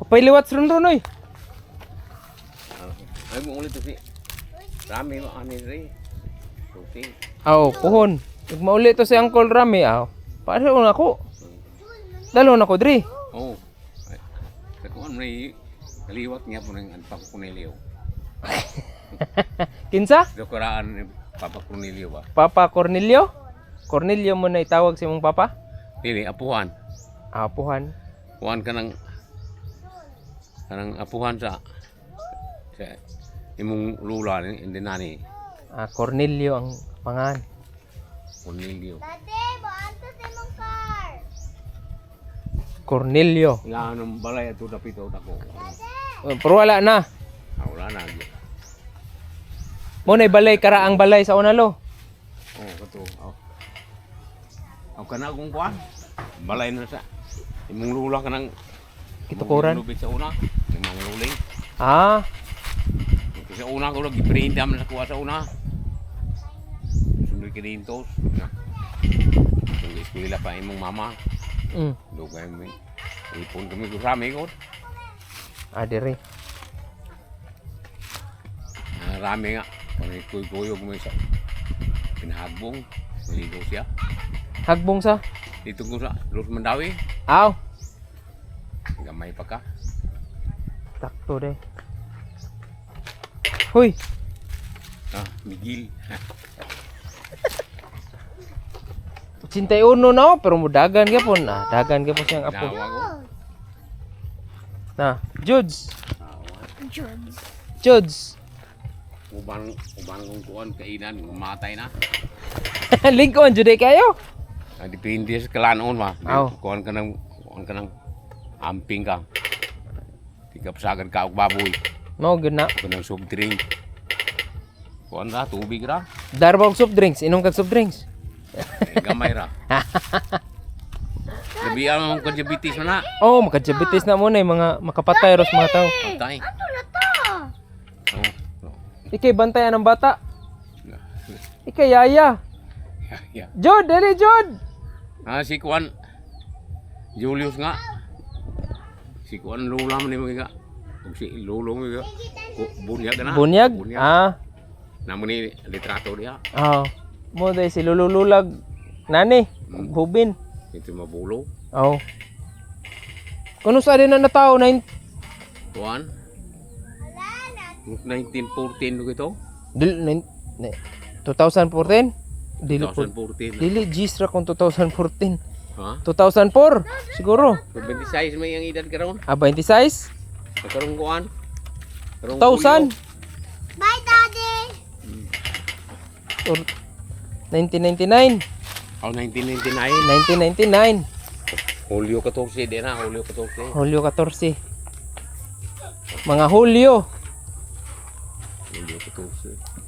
Apay liwat ron oy. Ay mo ulit si. Rami mo ani ri. Susi. Aw, puhon. Ug mauli to si Uncle Rami aw. Paano ako? Dalo na ko diri. Oh. Sa kuan may kaliwat niya po ng Papa Cornelio. Kinsa? Dokoraan ni Papa Cornelio ba? Papa Cornelio? Cornelio mo na itawag si mong papa? Dili apuhan. Ah, puhan. Kuan kanang apuhan sa imong lula ni hindi nani Ah, Cornelio ang pangan. Cornelio. Dati, buantos imong car. Cornelio. Ilan ng balay ato dapito ako. Pero wala na. Wala na. Mo na balay kara ang balay sa unalo. Oh, kato. Aw kana kung kuan. Balay na sa imong lula kanang Kitukuran. lubid sa una. Imong luling. Ah, Sa una ko lagi printam na kuha sa una. Sunod ka dintos. Na. Kung eskwela pa imong mama. Dugay mo. Ipon kami ko rami ko. diri. Rami nga. Kung ikuy-kuyog mo sa pinahagbong. Maligo siya. Hagbong sa. Dito ko sa Los Mandawi. Aw, Gamay pa ka. takto de. Hoy, Miguel. 81 na ako, pero mudagan gyapon. Dagan gyapon siyang apo. Nawa ko. Na, Judes. Jones. Judes. Ubang kong kuhan, kainan, matay na. Lincoln, jude kayo. Depende sa kalanon ma. Aw. Kuhan ka ng amping ka. Di ka pasagan ka og baboy. Mo gud na. Kung ng soft drink. Kuhan ra, tubig ra. Darbog soft drinks, inom kag soft drinks. Gamay ra. Labi ang diabetes na. Oh, makadiabetes na mo na yung mga makapatay ros mga tao. Patay. Ano na to? Oh. Ikay bantayan ng bata. Ikay yaya. Yeah. Jod, dali Jod. Si Kuan Julius nga. Si Kuan lula man ni mga. Ug si lolo mo nga. Bunyag na. Bunyag? Ah, Namo ni litrato diha. oh. Mo day si lulululag. Nani, hubin. Ito mabulo. Oh. Kuno sa din na natao na Kuan. 1914 do ito. 2014? Dili po. 2014. Dili gis ra kung 2014. Ha? 2004 siguro. So 26 may ang edad karon. 26? Karong kuan. 2000? Bye, Daddy. Or 1999? Oh, 1999. 1999. Hulyo 14 din na, Hulyo 14. Hulyo 14. Mga Hulyo. Hulyo 14.